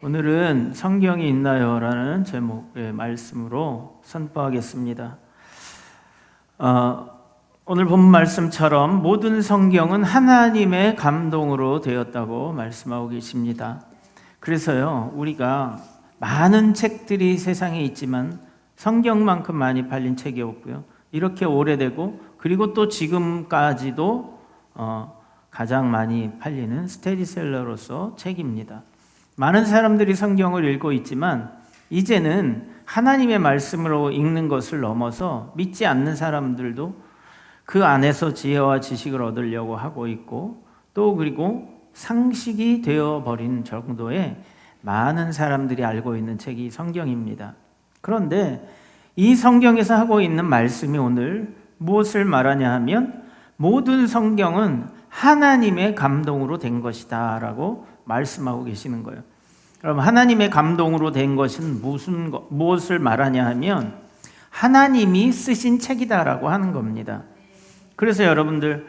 오늘은 성경이 있나요? 라는 제목의 말씀으로 선포하겠습니다. 오늘 본 말씀처럼 모든 성경은 하나님의 감동으로 되었다고 말씀하고 계십니다. 그래서요, 우리가 많은 책들이 세상에 있지만 성경만큼 많이 팔린 책이 없고요, 이렇게 오래되고 그리고 또 지금까지도 가장 많이 팔리는 스테디셀러로서 책입니다. 많은 사람들이 성경을 읽고 있지만 이제는 하나님의 말씀으로 읽는 것을 넘어서 믿지 않는 사람들도 그 안에서 지혜와 지식을 얻으려고 하고 있고, 또 그리고 상식이 되어버린 정도의 많은 사람들이 알고 있는 책이 성경입니다. 그런데 이 성경에서 하고 있는 말씀이 오늘 무엇을 말하냐 하면, 모든 성경은 하나님의 감동으로 된 것이다 라고 말씀하고 계시는 거예요. 그럼 하나님의 감동으로 된 것은 무엇을 말하냐 하면, 하나님이 쓰신 책이다라고 하는 겁니다. 그래서 여러분들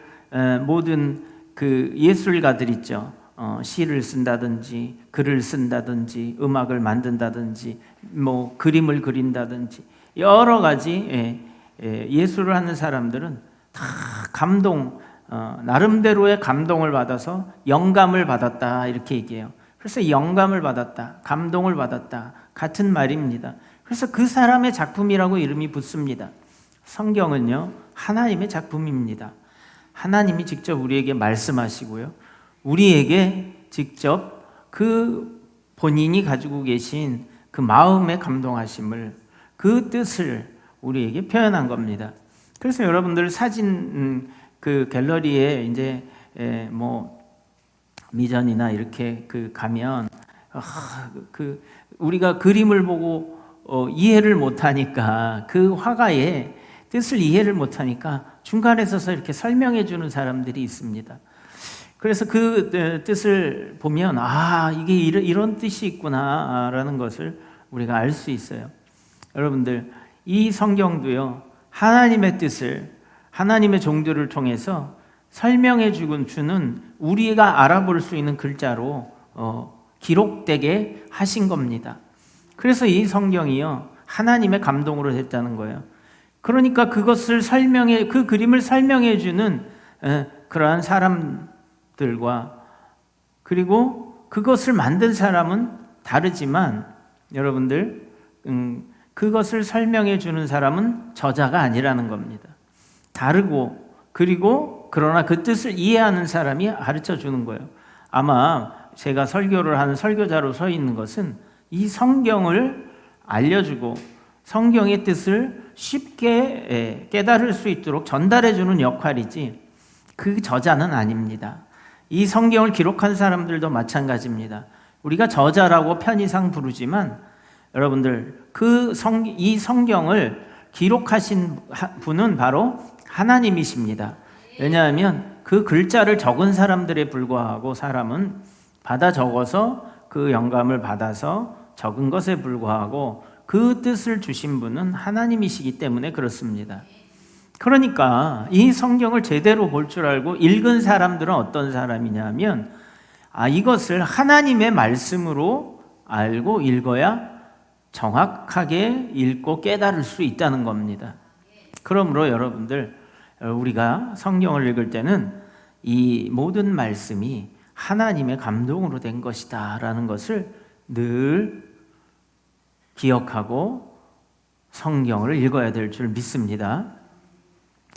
모든 그 예술가들 있죠. 시를 쓴다든지 글을 쓴다든지 음악을 만든다든지 뭐 그림을 그린다든지 여러 가지 예술을 하는 사람들은 다 나름대로의 감동을 받아서 영감을 받았다 이렇게 얘기해요. 그래서 영감을 받았다, 감동을 받았다 같은 말입니다. 그래서 그 사람의 작품이라고 이름이 붙습니다. 성경은요, 하나님의 작품입니다. 하나님이 직접 우리에게 말씀하시고요, 우리에게 직접 그 본인이 가지고 계신 그 마음의 감동하심을, 그 뜻을 우리에게 표현한 겁니다. 그래서 여러분들 사진 그 갤러리에 이제 뭐 미전이나 이렇게 가면 우리가 그림을 보고 이해를 못하니까, 그 화가의 뜻을 이해를 못하니까 중간에 서서 이렇게 설명해 주는 사람들이 있습니다. 그래서 그 뜻을 보면 이게 이런 뜻이 있구나 라는 것을 우리가 알 수 있어요. 여러분들, 이 성경도요, 하나님의 뜻을 하나님의 종들을 통해서 설명해 주는, 우리가 알아볼 수 있는 글자로 기록되게 하신 겁니다. 그래서 이 성경이요, 하나님의 감동으로 됐다는 거예요. 그러니까 그것을 그 그림을 설명해 주는 그러한 사람들과, 그리고 그것을 만든 사람은 다르지만, 여러분들, 그것을 설명해 주는 사람은 저자가 아니라는 겁니다. 다르고, 그리고 그러나 그 뜻을 이해하는 사람이 가르쳐 주는 거예요. 아마 제가 설교를 하는 설교자로 서 있는 것은 이 성경을 알려주고 성경의 뜻을 쉽게 깨달을 수 있도록 전달해 주는 역할이지, 그 저자는 아닙니다. 이 성경을 기록한 사람들도 마찬가지입니다. 우리가 저자라고 편의상 부르지만, 여러분들, 이 성경을 기록하신 분은 바로 하나님이십니다. 왜냐하면 그 글자를 적은 사람들에 불과하고, 사람은 받아 적어서 그 영감을 받아서 적은 것에 불과하고, 그 뜻을 주신 분은 하나님이시기 때문에 그렇습니다. 그러니까 이 성경을 제대로 볼 줄 알고 읽은 사람들은 어떤 사람이냐면, 이것을 하나님의 말씀으로 알고 읽어야 정확하게 읽고 깨달을 수 있다는 겁니다. 그러므로 여러분들, 우리가 성경을 읽을 때는 이 모든 말씀이 하나님의 감동으로 된 것이다 라는 것을 늘 기억하고 성경을 읽어야 될 줄 믿습니다.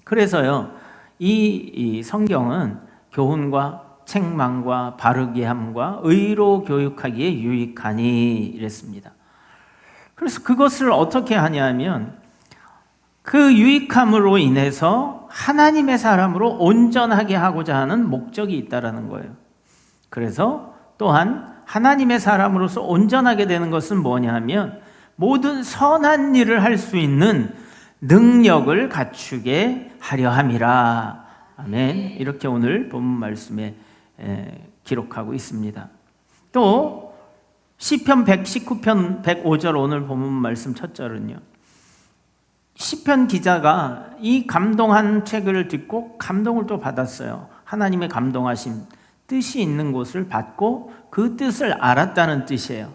그래서요, 이 성경은 교훈과 책망과 바르게 함과 의로 교육하기에 유익하니 이랬습니다. 그래서 그것을 어떻게 하냐면, 그 유익함으로 인해서 하나님의 사람으로 온전하게 하고자 하는 목적이 있다라는 거예요. 그래서 또한 하나님의 사람으로서 온전하게 되는 것은 뭐냐 하면, 모든 선한 일을 할 수 있는 능력을 갖추게 하려 함이라. 아멘. 이렇게 오늘 본문 말씀에 기록하고 있습니다. 또 시편 119편 105절 오늘 본문 말씀 첫 절은요, 시편 기자가 이 감동한 책을 듣고 감동을 또 받았어요. 하나님의 감동하심, 뜻이 있는 곳을 받고 그 뜻을 알았다는 뜻이에요.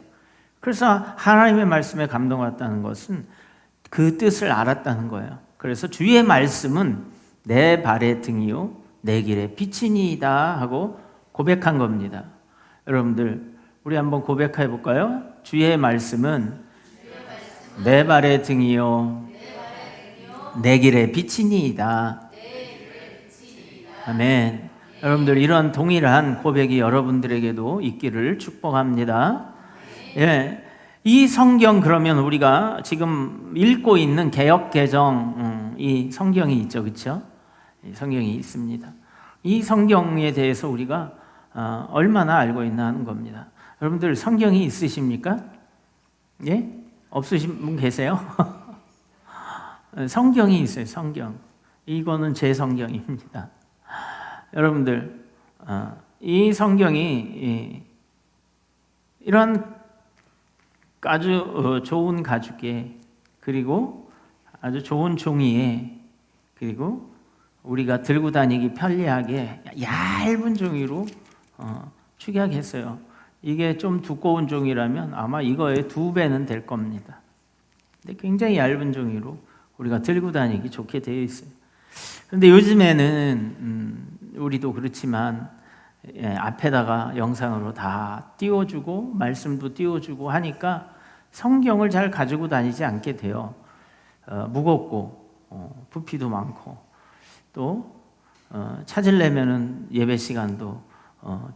그래서 하나님의 말씀에 감동받았다는 것은 그 뜻을 알았다는 거예요. 그래서 주의 말씀은 내 발의 등이요 내 길의 빛이니이다 하고 고백한 겁니다. 여러분들 우리 한번 고백해 볼까요? 주의 말씀은 내 발의 등이요 내 길의 빛이니이다. 아멘. 여러분들 이런 동일한 고백이 여러분들에게도 있기를 축복합니다. 예, 이 성경 그러면 우리가 지금 읽고 있는 개역개정 이 성경이 있죠, 그렇죠? 이 성경이 있습니다. 이 성경에 대해서 우리가 얼마나 알고 있나 하는 겁니다. 여러분들 성경이 있으십니까? 예? 없으신 분 계세요? 성경이 있어요, 성경. 이거는 제 성경입니다. 여러분들 이 성경이 이런 아주 좋은 가죽에 그리고 아주 좋은 종이에 그리고 우리가 들고 다니기 편리하게 얇은 종이로 축약했어요. 이게 좀 두꺼운 종이라면 아마 이거의 2배는 될 겁니다. 근데 굉장히 얇은 종이로 우리가 들고 다니기 좋게 되어 있어요. 그런데 요즘에는 우리도 그렇지만 앞에다가 영상으로 다 띄워주고 말씀도 띄워주고 하니까 성경을 잘 가지고 다니지 않게 돼요. 무겁고 부피도 많고 또 찾으려면은 예배 시간도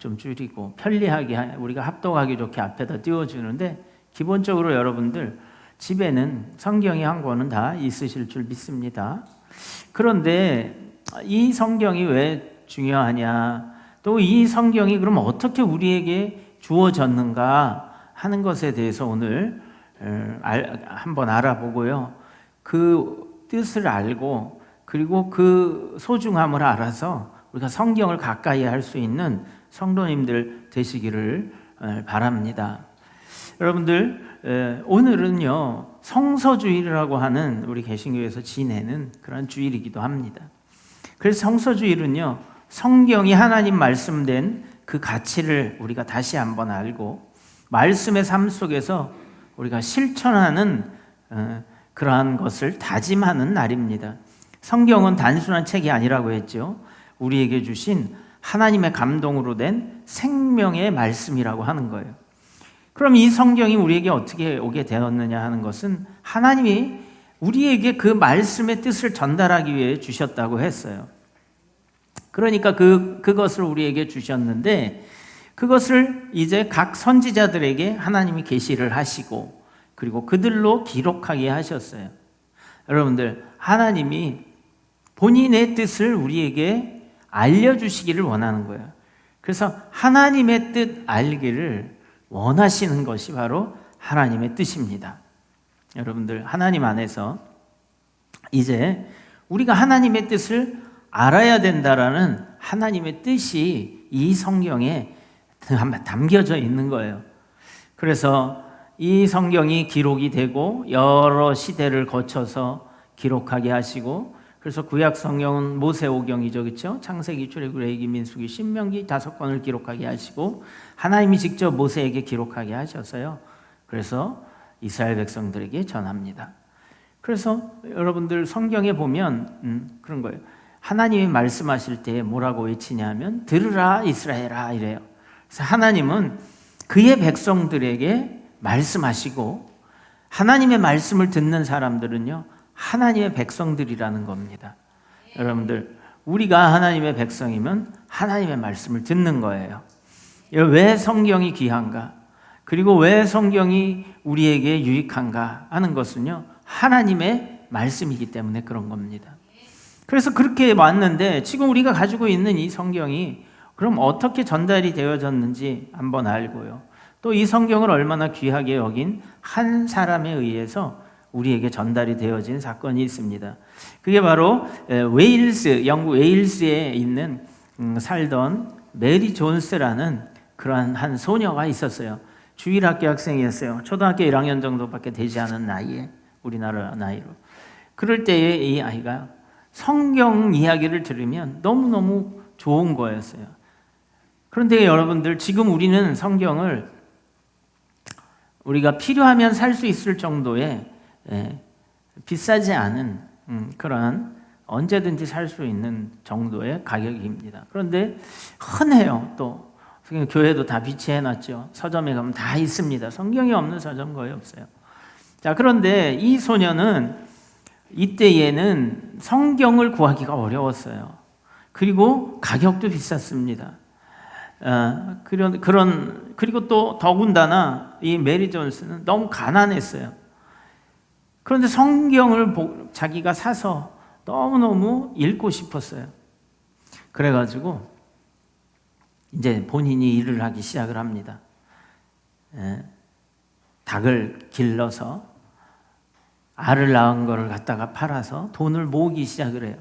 좀 줄이고 편리하게 우리가 합독하기 좋게 앞에다 띄워주는데 기본적으로 여러분들 집에는 성경이 한 권은 다 있으실 줄 믿습니다. 그런데 이 성경이 왜 중요하냐, 또 이 성경이 그럼 어떻게 우리에게 주어졌는가 하는 것에 대해서 오늘 한번 알아보고요. 그 뜻을 알고 그리고 그 소중함을 알아서 우리가 성경을 가까이 할 수 있는 성도님들 되시기를 바랍니다. 여러분들 오늘은요 성서주일이라고 하는 우리 개신교에서 지내는 그런 주일이기도 합니다. 그래서 성서주일은요 성경이 하나님 말씀된 그 가치를 우리가 다시 한번 알고 말씀의 삶 속에서 우리가 실천하는 그러한 것을 다짐하는 날입니다. 성경은 단순한 책이 아니라고 했죠. 우리에게 주신 하나님의 감동으로 된 생명의 말씀이라고 하는 거예요. 그럼 이 성경이 우리에게 어떻게 오게 되었느냐 하는 것은 하나님이 우리에게 그 말씀의 뜻을 전달하기 위해 주셨다고 했어요. 그러니까 그것을 우리에게 주셨는데 그것을 이제 각 선지자들에게 하나님이 계시를 하시고 그리고 그들로 기록하게 하셨어요. 여러분들 하나님이 본인의 뜻을 우리에게 알려주시기를 원하는 거예요. 그래서 하나님의 뜻 알기를 원하시는 것이 바로 하나님의 뜻입니다. 여러분들 하나님 안에서 이제 우리가 하나님의 뜻을 알아야 된다라는 하나님의 뜻이 이 성경에 담겨져 있는 거예요. 그래서 이 성경이 기록이 되고 여러 시대를 거쳐서 기록하게 하시고 그래서 구약 성경은 모세오경이죠, 그렇죠? 창세기, 출애굽, 레위기, 민수기, 신명기 5권을 기록하게 하시고 하나님이 직접 모세에게 기록하게 하셔서요. 그래서 이스라엘 백성들에게 전합니다. 그래서 여러분들 성경에 보면 그런 거예요. 하나님이 말씀하실 때 뭐라고 외치냐면 들으라 이스라엘아 이래요. 그래서 하나님은 그의 백성들에게 말씀하시고 하나님의 말씀을 듣는 사람들은요 하나님의 백성들이라는 겁니다. 여러분들 우리가 하나님의 백성이면 하나님의 말씀을 듣는 거예요. 왜 성경이 귀한가? 그리고 왜 성경이 우리에게 유익한가 하는 것은요 하나님의 말씀이기 때문에 그런 겁니다. 그래서 그렇게 왔는데 지금 우리가 가지고 있는 이 성경이 그럼 어떻게 전달이 되어졌는지 한번 알고요. 또 이 성경을 얼마나 귀하게 여긴 한 사람에 의해서 우리에게 전달이 되어진 사건이 있습니다. 그게 바로 영국 웨일스에 있는 살던 메리 존스라는 그러한 한 소녀가 있었어요. 주일학교 학생이었어요. 초등학교 1학년 정도밖에 되지 않은 나이에 우리나라 나이로. 그럴 때에 이 아이가 성경 이야기를 들으면 너무너무 좋은 거였어요. 그런데 여러분들 지금 우리는 성경을 우리가 필요하면 살 수 있을 정도의 비싸지 않은 그러한 언제든지 살 수 있는 정도의 가격입니다. 그런데 흔해요. 또 교회도 다 비치해 놨죠. 서점에 가면 다 있습니다. 성경이 없는 서점 거의 없어요. 자, 그런데 이 소녀는 이때에는 성경을 구하기가 어려웠어요. 그리고 가격도 비쌌습니다. 그리고 또 더군다나 이 메리 존스는 너무 가난했어요. 그런데 성경을 자기가 사서 너무너무 읽고 싶었어요. 그래가지고 이제 본인이 일을 하기 시작을 합니다. 닭을 길러서 알을 낳은 거를 갖다가 팔아서 돈을 모으기 시작을 해요.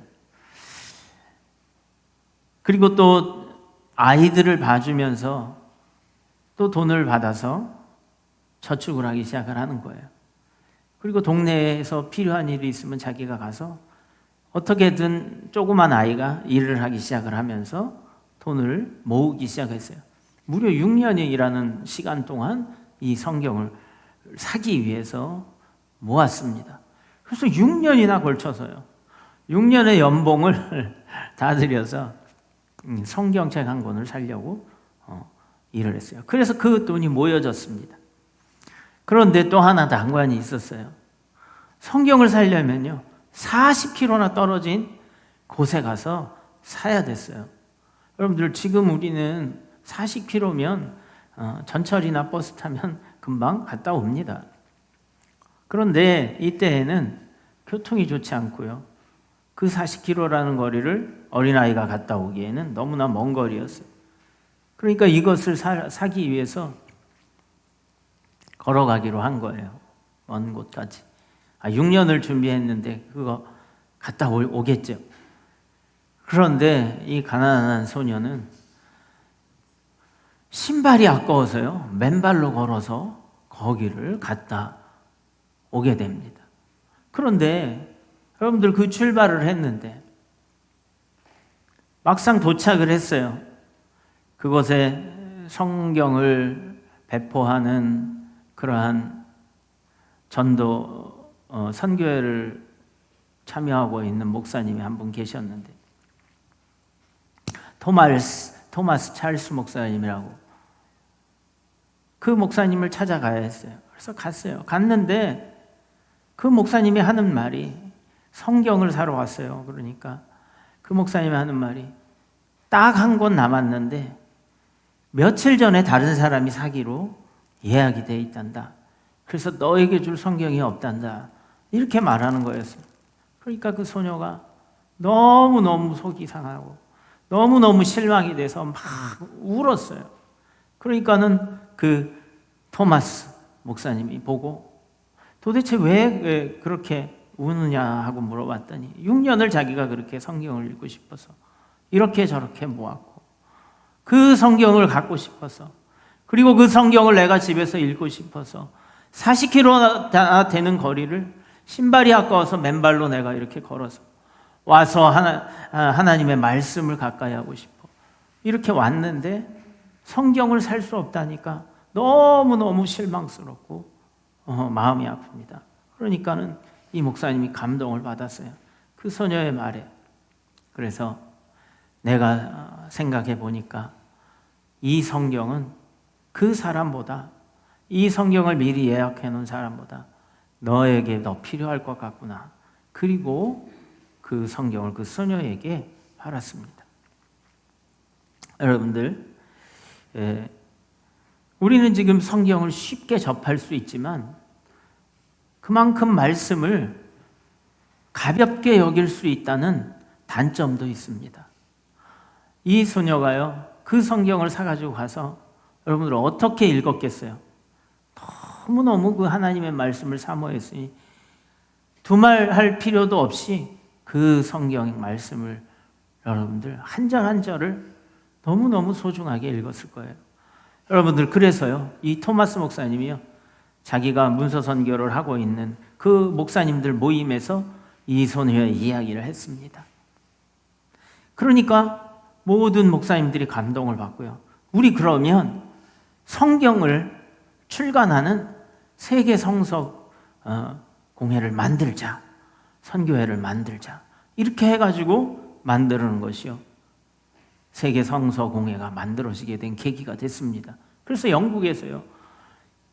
그리고 또 아이들을 봐주면서 또 돈을 받아서 저축을 하기 시작을 하는 거예요. 그리고 동네에서 필요한 일이 있으면 자기가 가서 어떻게든 조그만 아이가 일을 하기 시작을 하면서 돈을 모으기 시작했어요. 무려 6년이라는 시간 동안 이 성경을 사기 위해서 모았습니다. 그래서 6년이나 걸쳐서요. 6년의 연봉을 다 들여서 성경책 한 권을 사려고 일을 했어요. 그래서 그 돈이 모여졌습니다. 그런데 또 하나 난관이 있었어요. 성경을 사려면요 40km나 떨어진 곳에 가서 사야 됐어요. 여러분들 지금 우리는 40km면 전철이나 버스 타면 금방 갔다 옵니다. 그런데 이때에는 교통이 좋지 않고요. 그 40km라는 거리를 어린아이가 갔다 오기에는 너무나 먼 거리였어요. 그러니까 이것을 사기 위해서 걸어가기로 한 거예요. 먼 곳까지. 6년을 준비했는데 그거 갔다 오겠죠. 그런데 이 가난한 소녀는 신발이 아까워서요. 맨발로 걸어서 거기를 갔다 오게 됩니다. 그런데 여러분들 그 출발을 했는데 막상 도착을 했어요. 그곳에 성경을 배포하는 그러한 전도 선교회를 참여하고 있는 목사님이 한 분 계셨는데 토마스 찰스 목사님이라고 그 목사님을 찾아가야 했어요. 그래서 갔어요. 갔는데 그 목사님이 하는 말이 성경을 사러 왔어요. 그러니까 그 목사님이 하는 말이 딱 한 권 남았는데 며칠 전에 다른 사람이 사기로 예약이 돼 있단다. 그래서 너에게 줄 성경이 없단다. 이렇게 말하는 거였어요. 그러니까 그 소녀가 너무너무 속이 상하고 너무너무 실망이 돼서 막 울었어요. 그러니까는 그 토마스 목사님이 보고 도대체 왜 그렇게 우느냐 하고 물어봤더니 6년을 자기가 그렇게 성경을 읽고 싶어서 이렇게 저렇게 모았고 그 성경을 갖고 싶어서 그리고 그 성경을 내가 집에서 읽고 싶어서 40km 되는 거리를 신발이 아까워서 맨발로 내가 이렇게 걸어서 와서 하나님의 말씀을 가까이 하고 싶어. 이렇게 왔는데 성경을 살 수 없다니까 너무너무 실망스럽고 마음이 아픕니다. 그러니까는 이 목사님이 감동을 받았어요. 그 소녀의 말에. 그래서 내가 생각해 보니까 이 성경은 그 사람보다 이 성경을 미리 예약해 놓은 사람보다 너에게 더 필요할 것 같구나. 그리고 그 성경을 그 소녀에게 팔았습니다. 여러분들, 우리는 지금 성경을 쉽게 접할 수 있지만 그만큼 말씀을 가볍게 여길 수 있다는 단점도 있습니다. 이 소녀가요, 그 성경을 사가지고 가서 여러분들 어떻게 읽었겠어요? 너무너무 그 하나님의 말씀을 사모했으니 두말할 필요도 없이 그 성경 말씀을 여러분들 한 절 한 절을 너무너무 소중하게 읽었을 거예요. 여러분들 그래서요, 이 토마스 목사님이요, 자기가 문서 선교를 하고 있는 그 목사님들 모임에서 이 소녀의 이야기를 했습니다. 그러니까 모든 목사님들이 감동을 받고요. 우리 그러면 성경을 출간하는 세계 성서 공회를 만들자, 선교회를 만들자, 이렇게 해가지고 만드는 것이요, 세계 성서 공회가 만들어지게 된 계기가 됐습니다. 그래서 영국에서요,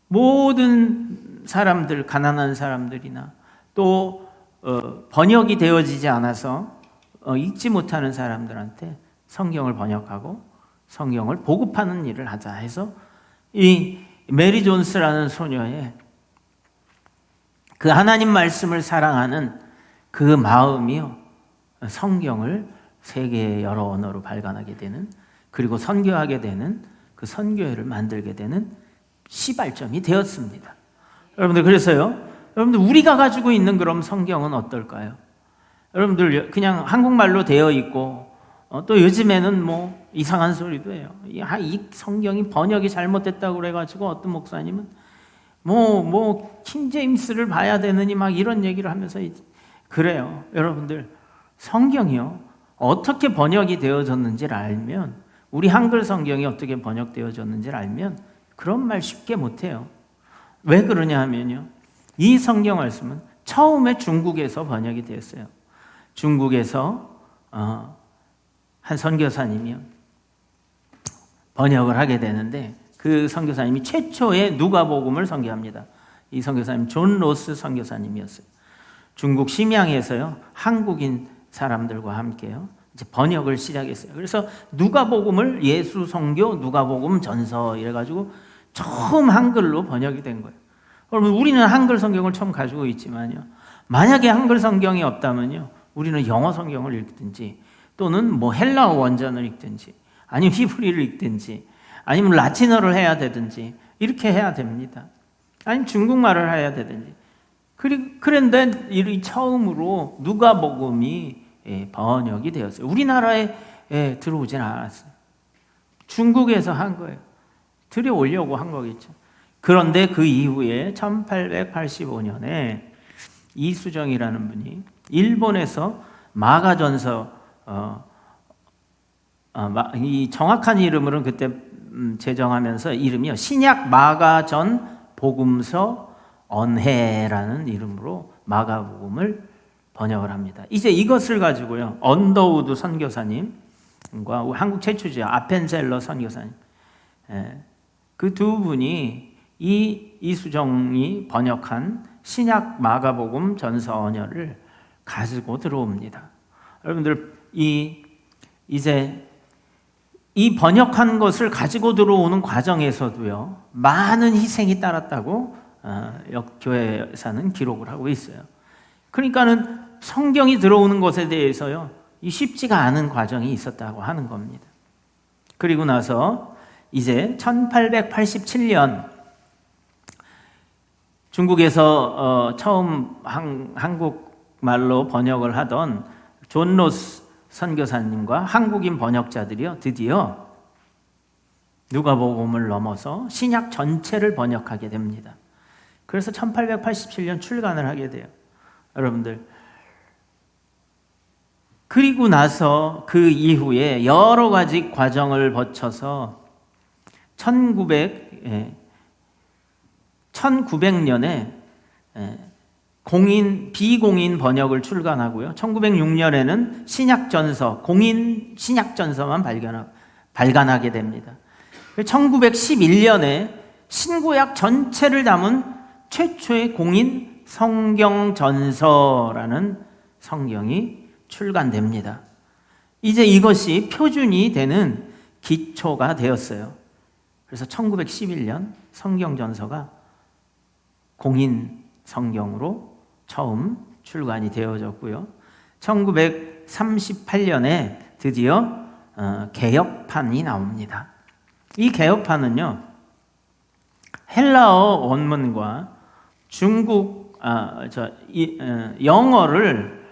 모든 사람들, 가난한 사람들이나 또 번역이 되어지지 않아서 읽지 못하는 사람들한테 성경을 번역하고 성경을 보급하는 일을 하자 해서 이 메리 존스라는 소녀의 그 하나님 말씀을 사랑하는 그 마음이요, 성경을 세계의 여러 언어로 발간하게 되는, 그리고 선교하게 되는, 그 선교회를 만들게 되는 시발점이 되었습니다. 여러분들, 그래서요, 여러분들 우리가 가지고 있는 그럼 성경은 어떨까요? 여러분들 그냥 한국말로 되어 있고 또 요즘에는 뭐 이상한 소리도 해요. 이 성경이 번역이 잘못됐다고 그래가지고 어떤 목사님은 뭐 킹제임스를 봐야 되느니 막 이런 얘기를 하면서 그래요. 여러분들, 성경이요, 어떻게 번역이 되어졌는지를 알면, 우리 한글 성경이 어떻게 번역되어졌는지를 알면 그런 말 쉽게 못해요. 왜 그러냐 하면요, 이 성경 말씀은 처음에 중국에서 번역이 되었어요. 중국에서 한 선교사님이요, 번역을 하게 되는데, 그 선교사님이 최초의 누가복음을 선교합니다. 이 선교사님 존 로스 선교사님이었어요. 중국 심양에서요, 한국인 사람들과 함께요, 이제 번역을 시작했어요. 그래서 누가복음을 예수 선교 누가복음 전서 이래가지고 처음 한글로 번역이 된 거예요. 여러분, 우리는 한글 성경을 처음 가지고 있지만요, 만약에 한글 성경이 없다면요, 우리는 영어 성경을 읽든지 또는 뭐 헬라어 원전을 읽든지 아니면 히브리를 읽든지 아니면 라틴어를 해야 되든지 이렇게 해야 됩니다. 아니면 중국말을 해야 되든지. 그런데 이 처음으로 누가복음이 번역이 되었어요. 우리나라에 들어오진 않았어요. 중국에서 한 거예요. 들여오려고 한 거겠죠. 그런데 그 이후에 1885년에 이수정이라는 분이 일본에서 마가전서, 이 정확한 이름으로는 그때 제정하면서 이름이요, 신약 마가전 복음서 언해라는 이름으로 마가복음을 번역을 합니다. 이제 이것을 가지고요, 언더우드 선교사님과 한국 최초죠, 아펜셀러 선교사님, 그 두 분이 이수정이 번역한 신약 마가복음 전서 언어를 가지고 들어옵니다. 여러분들, 이제 이 번역한 것을 가지고 들어오는 과정에서도요, 많은 희생이 따랐다고 역교회사는 기록을 하고 있어요. 그러니까는 성경이 들어오는 것에 대해서요, 이 쉽지가 않은 과정이 있었다고 하는 겁니다. 그리고 나서 이제 1887년 중국에서 처음 한국말로 번역을 하던 존 로스 선교사님과 한국인 번역자들이요, 드디어 누가복음을 넘어서 신약 전체를 번역하게 됩니다. 그래서 1887년 출간을 하게 돼요. 여러분들, 그리고 나서 그 이후에 여러 가지 과정을 거쳐서 1900년에 비공인 번역을 출간하고요, 1906년에는 신약전서, 공인 신약전서만 발간하게 됩니다. 1911년에 신구약 전체를 담은 최초의 공인 성경전서라는 성경이 출간됩니다. 이제 이것이 표준이 되는 기초가 되었어요. 그래서 1911년 성경전서가 공인 성경으로 처음 출간이 되어졌고요, 1938년에 드디어 개역판이 나옵니다. 이 개역판은요, 헬라어 원문과 중국 영어를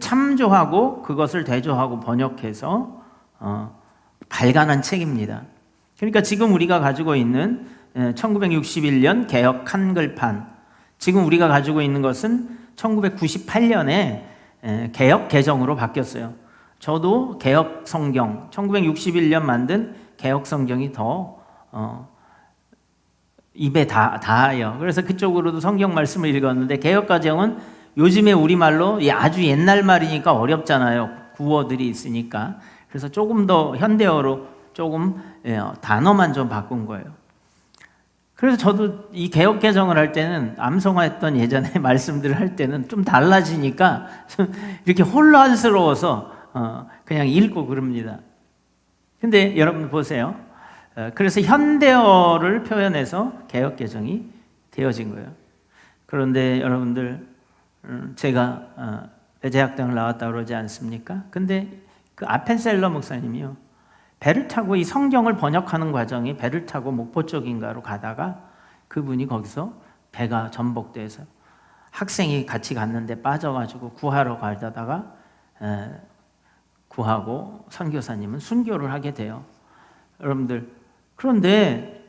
참조하고 그것을 대조하고 번역해서 발간한 책입니다. 그러니까 지금 우리가 가지고 있는 1961년 개역 한글판, 지금 우리가 가지고 있는 것은 1998년에 개역 개정으로 바뀌었어요. 저도 개역 성경, 1961년 만든 개역 성경이 더 입에 닿아요. 그래서 그쪽으로도 성경 말씀을 읽었는데 개역가정은 요즘에 우리말로 아주 옛날 말이니까 어렵잖아요. 구어들이 있으니까. 그래서 조금 더 현대어로 조금 단어만 좀 바꾼 거예요. 그래서 저도 이 개역 개정을 할 때는 암송했던 예전에 말씀들을 할 때는 좀 달라지니까 이렇게 혼란스러워서 그냥 읽고 그럽니다. 근데 여러분 보세요. 그래서 현대어를 표현해서 개역 개정이 되어진 거예요. 그런데 여러분들 제가 배재학당을 나왔다고 그러지 않습니까? 근데 그 아펜셀러 목사님이요. 배를 타고 이 성경을 번역하는 과정에 배를 타고 목포 쪽인가로 가다가 그분이 거기서 배가 전복돼서 학생이 같이 갔는데 빠져가지고 구하러 가다가 구하고 선교사님은 순교를 하게 돼요. 여러분들 그런데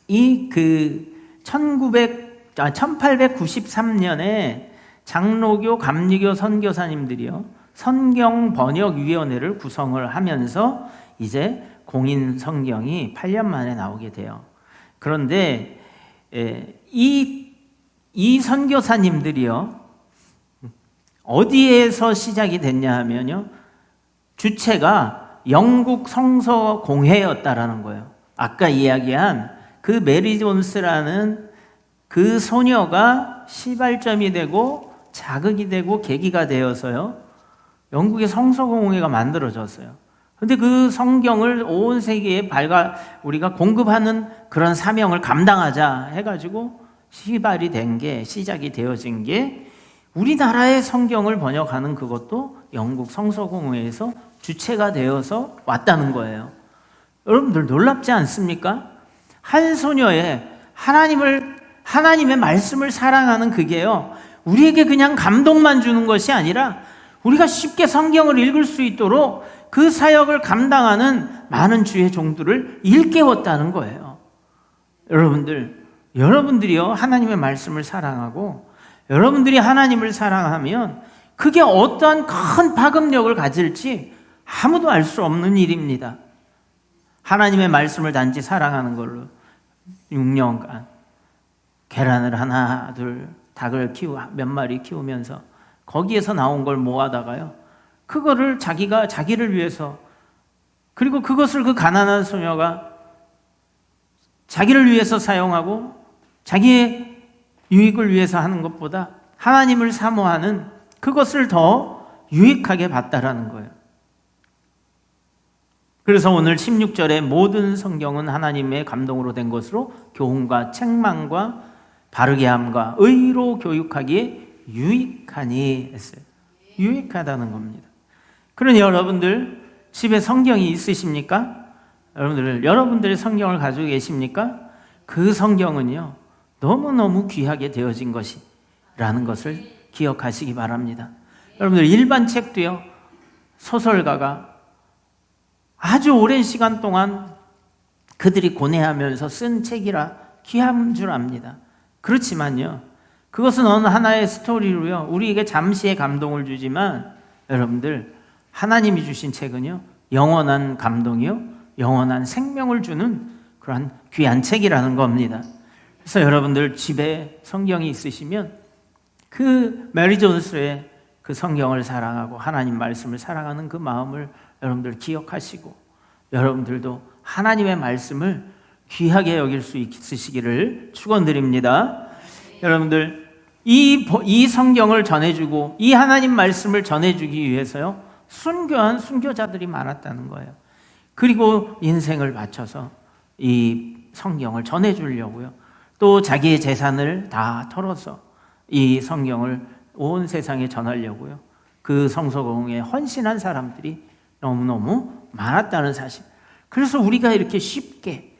이 1893년에 장로교, 감리교 선교사님들이요 성경 번역위원회를 구성을 하면서 이제 공인 성경이 8년 만에 나오게 돼요. 그런데 이 선교사님들이요 어디에서 시작이 됐냐 하면요 주체가 영국 성서공회였다라는 거예요. 아까 이야기한 그 메리 존스라는 그 소녀가 시발점이 되고 자극이 되고 계기가 되어서요 영국의 성서공회가 만들어졌어요. 근데 그 성경을 온 세계에 우리가 공급하는 그런 사명을 감당하자 해가지고 시발이 된 게 시작이 되어진 게 우리나라의 성경을 번역하는 그것도 영국 성서공회에서 주체가 되어서 왔다는 거예요. 여러분들 놀랍지 않습니까? 한 소녀의 하나님의 말씀을 사랑하는 그게요 우리에게 그냥 감동만 주는 것이 아니라 우리가 쉽게 성경을 읽을 수 있도록 그 사역을 감당하는 많은 주의 종들을 일깨웠다는 거예요. 여러분들이요 하나님의 말씀을 사랑하고 여러분들이 하나님을 사랑하면 그게 어떠한 큰 파급력을 가질지 아무도 알 수 없는 일입니다. 하나님의 말씀을 단지 사랑하는 걸로 6년간 계란을 하나 둘 닭을 몇 마리 키우면서 거기에서 나온 걸 모아다가요 그거를 자기를 위해서 그리고 그것을 그 가난한 소녀가 자기를 위해서 사용하고 자기의 유익을 위해서 하는 것보다 하나님을 사모하는 그것을 더 유익하게 봤다라는 거예요. 그래서 오늘 16절에 모든 성경은 하나님의 감동으로 된 것으로 교훈과 책망과 바르게 함과 의로 교육하기에 유익하니 했어요. 유익하다는 겁니다. 그러니 여러분들 집에 성경이 있으십니까? 여러분들의 성경을 가지고 계십니까? 그 성경은요 너무너무 귀하게 되어진 것이라는 것을 기억하시기 바랍니다. 여러분들 일반 책도요 소설가가 아주 오랜 시간 동안 그들이 고뇌하면서 쓴 책이라 귀한 줄 압니다. 그렇지만요 그것은 어느 하나의 스토리로요 우리에게 잠시의 감동을 주지만 여러분들 하나님이 주신 책은요 영원한 감동이요 영원한 생명을 주는 그러한 귀한 책이라는 겁니다. 그래서 여러분들 집에 성경이 있으시면 그 메리 존스의 그 성경을 사랑하고 하나님 말씀을 사랑하는 그 마음을 여러분들 기억하시고 여러분들도 하나님의 말씀을 귀하게 여길 수 있으시기를 축원드립니다. 여러분들 이 성경을 전해주고 이 하나님 말씀을 전해주기 위해서요 순교한 순교자들이 많았다는 거예요. 그리고 인생을 바쳐서 이 성경을 전해주려고요 또 자기의 재산을 다 털어서 이 성경을 온 세상에 전하려고요 그 성서공회에 헌신한 사람들이 너무너무 많았다는 사실. 그래서 우리가 이렇게 쉽게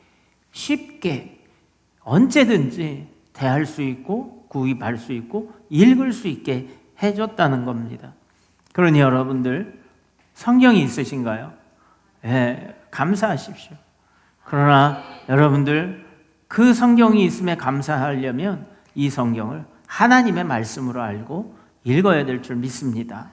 언제든지 대할 수 있고 구입할 수 있고 읽을 수 있게 해줬다는 겁니다. 그러니 여러분들 성경이 있으신가요? 네, 감사하십시오. 그러나 여러분들 그 성경이 있음에 감사하려면 이 성경을 하나님의 말씀으로 알고 읽어야 될 줄 믿습니다.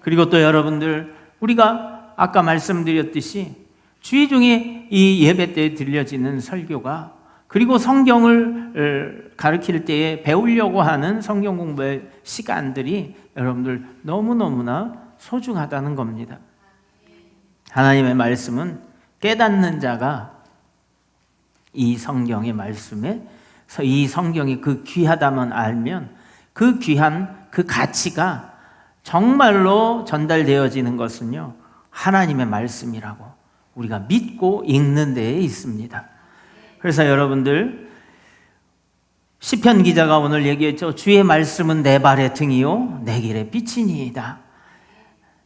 그리고 또 여러분들 우리가 아까 말씀드렸듯이 주의 중에 이 예배 때 들려지는 설교가 그리고 성경을 가르칠 때에 배우려고 하는 성경 공부의 시간들이 여러분들 너무너무나 소중하다는 겁니다. 하나님의 말씀은 깨닫는 자가 이 성경의 말씀에 이 성경이 그 귀하다만 알면 그 귀한 그 가치가 정말로 전달되어지는 것은요, 하나님의 말씀이라고 우리가 믿고 읽는 데에 있습니다. 그래서 여러분들, 시편 기자가 오늘 얘기했죠. 주의 말씀은 내 발의 등이요 내 길의 빛이니이다.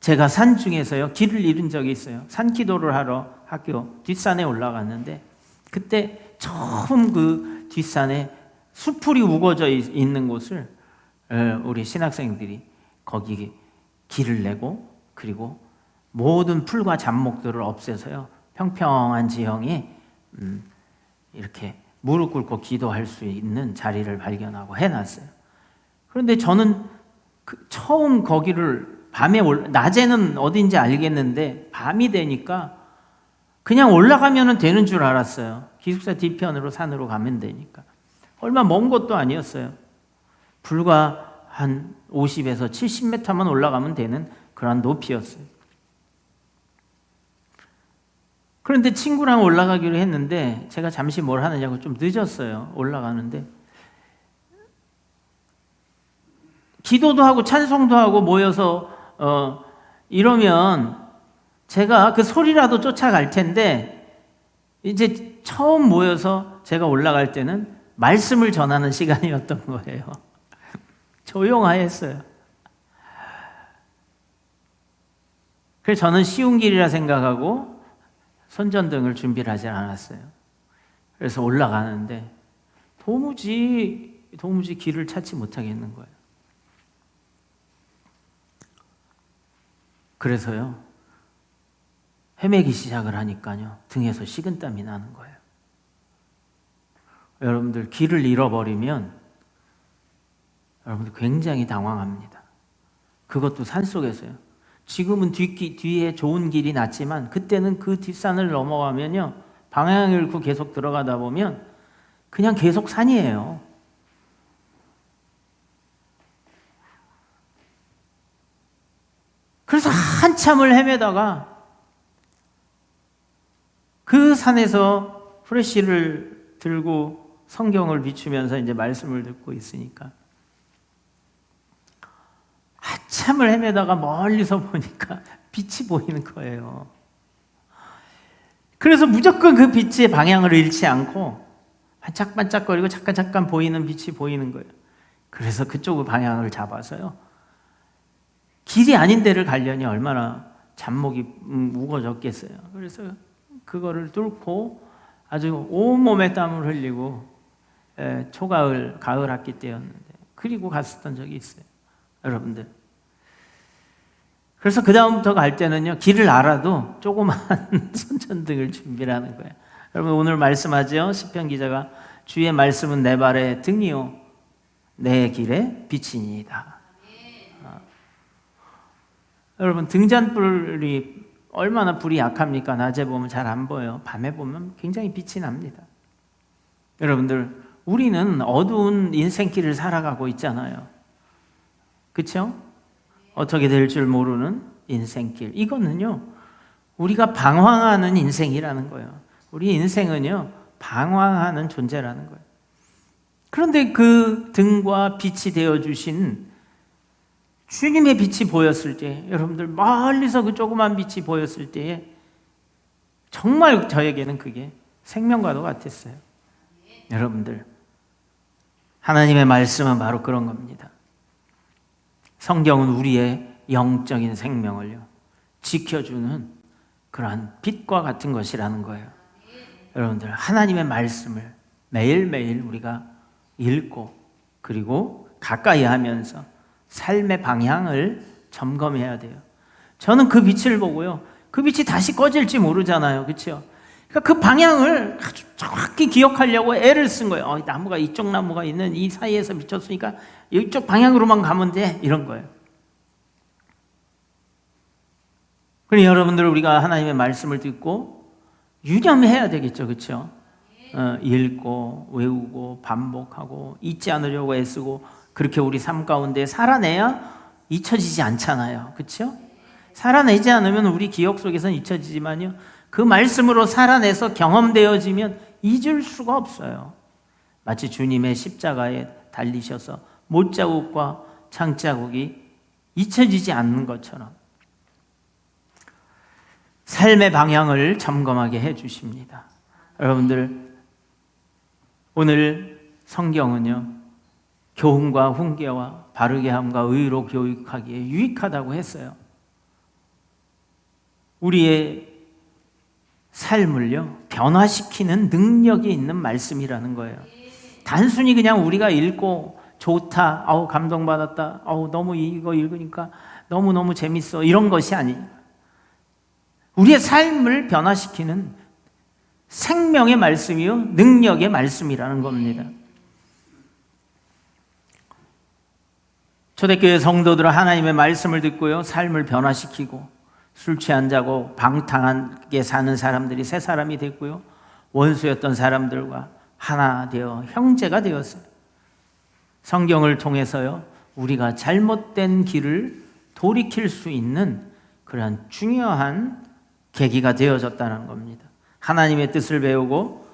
제가 산 중에서요, 길을 잃은 적이 있어요. 산기도를 하러 학교 뒷산에 올라갔는데, 그때 처음 그 뒷산에 수풀이 우거져 있는 곳을 우리 신학생들이 거기 길을 내고, 그리고 모든 풀과 잡목들을 없애서요, 평평한 지형에 이렇게 무릎 꿇고 기도할 수 있는 자리를 발견하고 해놨어요. 그런데 저는 처음 거기를 낮에는 어딘지 알겠는데 밤이 되니까 그냥 올라가면 되는 줄 알았어요. 기숙사 뒤편으로 산으로 가면 되니까. 얼마 먼 것도 아니었어요. 불과 한 50에서 70m만 올라가면 되는 그런 높이였어요. 그런데 친구랑 올라가기로 했는데 제가 잠시 뭘 하느냐고 좀 늦었어요. 올라가는데 기도도 하고 찬송도 하고 모여서 이러면 제가 그 소리라도 쫓아갈 텐데, 이제 처음 모여서 제가 올라갈 때는 말씀을 전하는 시간이었던 거예요. 조용하였어요. 그래서 저는 쉬운 길이라 생각하고 손전등을 준비를 하지 않았어요. 그래서 올라가는데 도무지 길을 찾지 못하겠는 거예요. 그래서요, 헤매기 시작을 하니까요, 등에서 식은땀이 나는 거예요. 여러분들, 길을 잃어버리면 여러분들 굉장히 당황합니다. 그것도 산속에서요. 지금은 뒤에 좋은 길이 났지만 그때는 그 뒷산을 넘어가면요, 방향을 잃고 계속 들어가다 보면 그냥 계속 산이에요. 그래서 한참을 헤매다가 그 산에서 프레쉬를 들고 성경을 비추면서 이제 말씀을 듣고 있으니까 한참을 헤매다가 멀리서 보니까 빛이 보이는 거예요. 그래서 무조건 그 빛의 방향을 잃지 않고 반짝반짝거리고 잠깐 보이는 빛이 보이는 거예요. 그래서 그쪽 방향을 잡아서요, 길이 아닌 데를 가려니 얼마나 잡목이 무거워졌겠어요. 그래서 그거를 뚫고 아주 온몸에 땀을 흘리고, 초가을, 가을 학기 때였는데 그리고 갔었던 적이 있어요. 여러분들. 그래서 그 다음부터 갈 때는요, 길을 알아도 조그만 손전등을 준비를 하는 거예요. 여러분, 오늘 말씀하죠. 시편 기자가 주의 말씀은 내 발의 등이요 내 길의 빛이니이다. 여러분, 등잔불이 얼마나 불이 약합니까? 낮에 보면 잘 안 보여요. 밤에 보면 굉장히 빛이 납니다. 여러분들, 우리는 어두운 인생길을 살아가고 있잖아요. 그렇죠? 어떻게 될 줄 모르는 인생길. 이거는요, 우리가 방황하는 인생이라는 거예요. 우리 인생은요, 방황하는 존재라는 거예요. 그런데 그 등과 빛이 되어주신 주님의 빛이 보였을 때, 여러분들, 멀리서 그 조그만 빛이 보였을 때에 정말 저에게는 그게 생명과도 같았어요. 여러분들, 하나님의 말씀은 바로 그런 겁니다. 성경은 우리의 영적인 생명을요, 지켜주는 그러한 빛과 같은 것이라는 거예요. 여러분들, 하나님의 말씀을 매일매일 우리가 읽고, 그리고 가까이 하면서 삶의 방향을 점검해야 돼요. 저는 그 빛을 보고요, 그 빛이 다시 꺼질지 모르잖아요. 그렇죠? 그러니까 그 방향을 아주 정확히 기억하려고 애를 쓴 거예요. 나무가, 이쪽 나무가 있는 이 사이에서 비쳤으니까 이쪽 방향으로만 가면 돼, 이런 거예요. 그러니 여러분들, 우리가 하나님의 말씀을 듣고 유념해야 되겠죠. 그렇죠? 읽고 외우고 반복하고 잊지 않으려고 애쓰고 그렇게 우리 삶 가운데 살아내야 잊혀지지 않잖아요. 그렇죠? 살아내지 않으면 우리 기억 속에서는 잊혀지지만요, 그 말씀으로 살아내서 경험되어지면 잊을 수가 없어요. 마치 주님의 십자가에 달리셔서 못자국과 창자국이 잊혀지지 않는 것처럼 삶의 방향을 점검하게 해주십니다. 여러분들, 오늘 성경은요, 교훈과 훈계와 바르게 함과 의로 교육하기에 유익하다고 했어요. 우리의 삶을요, 변화시키는 능력이 있는 말씀이라는 거예요. 단순히 그냥 우리가 읽고 좋다, 감동받았다, 너무 이거 읽으니까 너무너무 재밌어, 이런 것이 아니에요. 우리의 삶을 변화시키는 생명의 말씀이요, 능력의 말씀이라는 겁니다. 초대교회 성도들은 하나님의 말씀을 듣고요, 삶을 변화시키고 술 취한 자고 방탕하게 사는 사람들이 새 사람이 됐고요, 원수였던 사람들과 하나 되어 형제가 되었어요. 성경을 통해서요, 우리가 잘못된 길을 돌이킬 수 있는 그러한 중요한 계기가 되어졌다는 겁니다. 하나님의 뜻을 배우고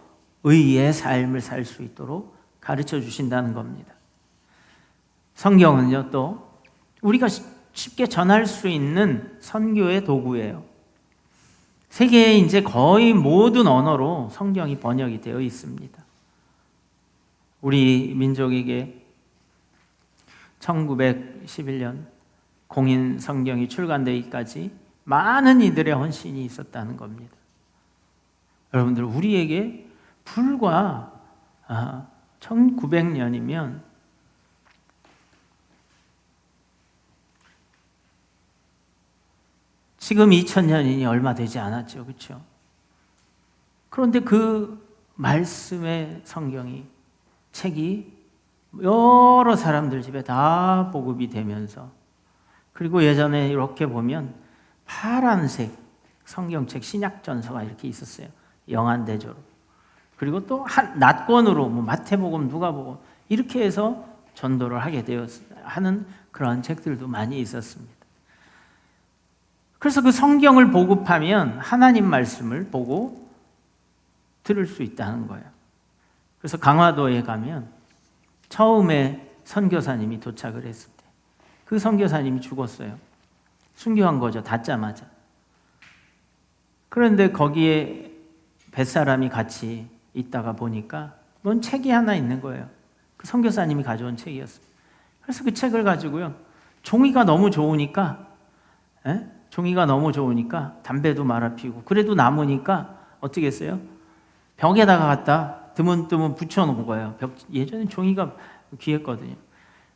의의 삶을 살 수 있도록 가르쳐 주신다는 겁니다. 성경은요, 또 우리가 쉽게 전할 수 있는 선교의 도구예요. 세계의 이제 거의 모든 언어로 성경이 번역이 되어 있습니다. 우리 민족에게 1911년 공인 성경이 출간되기까지 많은 이들의 헌신이 있었다는 겁니다. 여러분들, 우리에게 불과 1900년이면 지금 2000년이니 얼마 되지 않았죠. 그렇죠? 그런데 그 말씀의 성경이, 책이 여러 사람들 집에 다 보급이 되면서, 그리고 예전에 이렇게 보면 파란색 성경책 신약전서가 이렇게 있었어요. 영안대조로. 그리고 또 낫권으로 마태복음, 누가복음 이렇게 해서 전도를 하는 그러한 책들도 많이 있었습니다. 그래서 그 성경을 보급하면 하나님 말씀을 보고 들을 수 있다는 거예요. 그래서 강화도에 가면 처음에 선교사님이 도착을 했을 때 그 선교사님이 죽었어요. 순교한 거죠, 닿자마자. 그런데 거기에 뱃사람이 같이 있다가 보니까 뭔 책이 하나 있는 거예요. 그 선교사님이 가져온 책이었어요. 그래서 그 책을 가지고요, 종이가 너무 좋으니까 담배도 말아 피우고, 그래도 남으니까 어떻게 했어요? 벽에다가 갖다 드문드문 붙여놓은 거예요. 예전에 종이가 귀했거든요.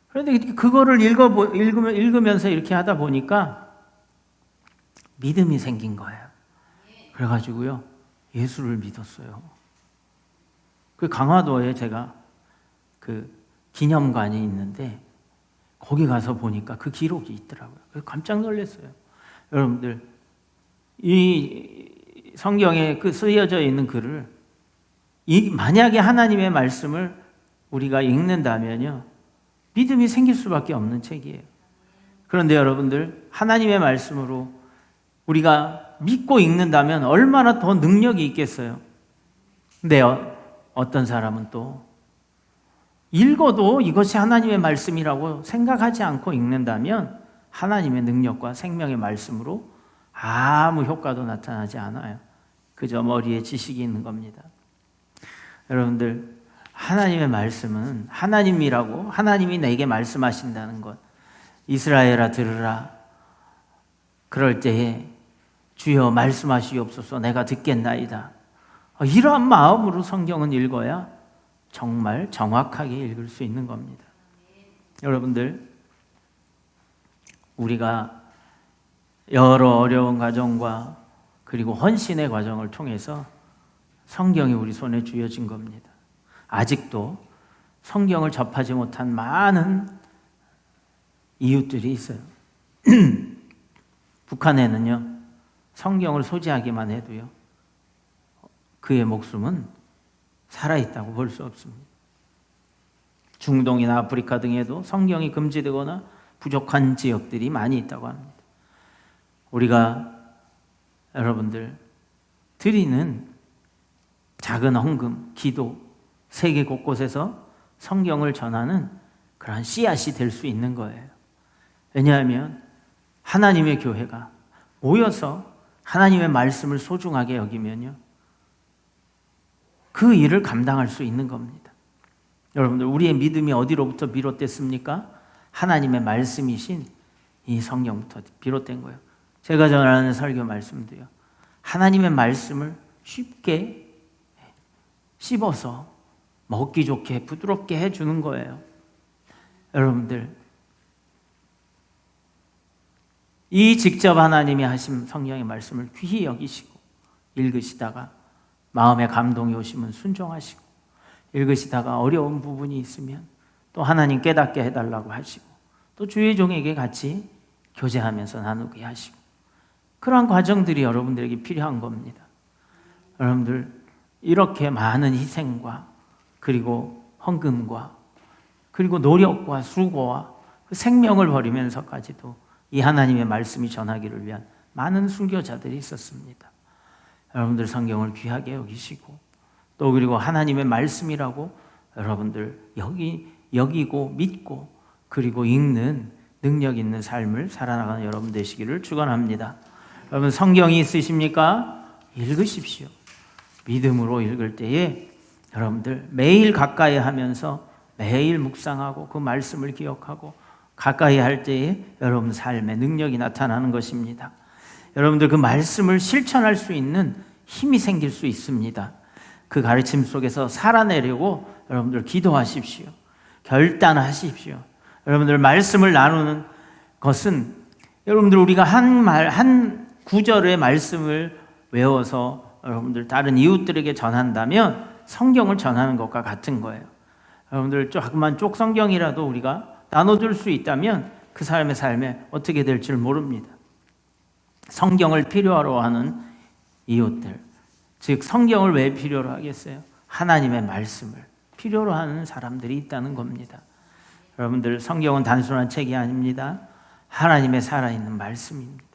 그런데 그거를 읽으면서 이렇게 하다 보니까 믿음이 생긴 거예요. 그래가지고요, 예수를 믿었어요. 그 강화도에 제가 그 기념관이 있는데 거기 가서 보니까 그 기록이 있더라고요. 그래서 깜짝 놀랐어요. 여러분들, 이 성경에 그 쓰여져 있는 글을 만약에 하나님의 말씀을 우리가 읽는다면요, 믿음이 생길 수밖에 없는 책이에요. 그런데 여러분들, 하나님의 말씀으로 우리가 믿고 읽는다면 얼마나 더 능력이 있겠어요. 근데 어떤 사람은 또 읽어도 이것이 하나님의 말씀이라고 생각하지 않고 읽는다면 하나님의 능력과 생명의 말씀으로 아무 효과도 나타나지 않아요. 그저 머리에 지식이 있는 겁니다. 여러분들, 하나님의 말씀은 하나님이라고, 하나님이 내게 말씀하신다는 것, 이스라엘아 들으라, 그럴 때에 주여 말씀하시옵소서, 내가 듣겠나이다, 이러한 마음으로 성경은 읽어야 정말 정확하게 읽을 수 있는 겁니다. 여러분들, 우리가 여러 어려운 과정과 그리고 헌신의 과정을 통해서 성경이 우리 손에 쥐어진 겁니다. 아직도 성경을 접하지 못한 많은 이웃들이 있어요. 북한에는요, 성경을 소지하기만 해도요, 그의 목숨은 살아있다고 볼 수 없습니다. 중동이나 아프리카 등에도 성경이 금지되거나 부족한 지역들이 많이 있다고 합니다. 우리가 여러분들 드리는 작은 헌금, 기도, 세계 곳곳에서 성경을 전하는 그러한 씨앗이 될 수 있는 거예요. 왜냐하면 하나님의 교회가 모여서 하나님의 말씀을 소중하게 여기면요, 그 일을 감당할 수 있는 겁니다. 여러분들, 우리의 믿음이 어디로부터 비롯됐습니까? 하나님의 말씀이신 이 성경부터 비롯된 거예요. 제가 전하는 설교 말씀도요, 하나님의 말씀을 쉽게 씹어서 먹기 좋게 부드럽게 해주는 거예요. 여러분들, 이 직접 하나님이 하신 성경의 말씀을 귀히 여기시고 읽으시다가 마음에 감동이 오시면 순종하시고, 읽으시다가 어려운 부분이 있으면 또 하나님 깨닫게 해달라고 하시고, 또 주의 종에게 같이 교제하면서 나누게 하시고, 그러한 과정들이 여러분들에게 필요한 겁니다. 여러분들, 이렇게 많은 희생과 그리고 헌금과 그리고 노력과 수고와 그 생명을 버리면서까지도 이 하나님의 말씀이 전하기를 위한 많은 순교자들이 있었습니다. 여러분들 성경을 귀하게 여기시고, 또 그리고 하나님의 말씀이라고 여러분들 여기고 믿고 그리고 읽는 능력 있는 삶을 살아나가는 여러분 되시기를 축원합니다. 여러분, 성경이 있으십니까? 읽으십시오. 믿음으로 읽을 때에 여러분들 매일 가까이 하면서 매일 묵상하고 그 말씀을 기억하고 가까이 할 때에 여러분 삶의 능력이 나타나는 것입니다. 여러분들 그 말씀을 실천할 수 있는 힘이 생길 수 있습니다. 그 가르침 속에서 살아내려고 여러분들 기도하십시오. 결단하십시오. 여러분들 말씀을 나누는 것은, 여러분들 우리가 한 구절의 말씀을 외워서 여러분들 다른 이웃들에게 전한다면 성경을 전하는 것과 같은 거예요. 여러분들 조금만 쪽 성경이라도 우리가 나눠줄 수 있다면 그 사람의 삶에 어떻게 될지 모릅니다. 성경을 필요로 하는 이웃들, 즉 성경을 왜 필요로 하겠어요? 하나님의 말씀을 필요로 하는 사람들이 있다는 겁니다. 여러분들, 성경은 단순한 책이 아닙니다. 하나님의 살아있는 말씀입니다.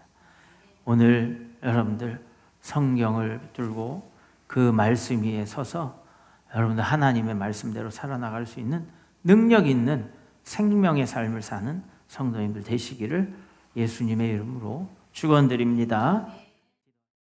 오늘 여러분들 성경을 들고 그 말씀 위에 서서 여러분들 하나님의 말씀대로 살아나갈 수 있는 능력 있는 생명의 삶을 사는 성도님들 되시기를 예수님의 이름으로 축원드립니다.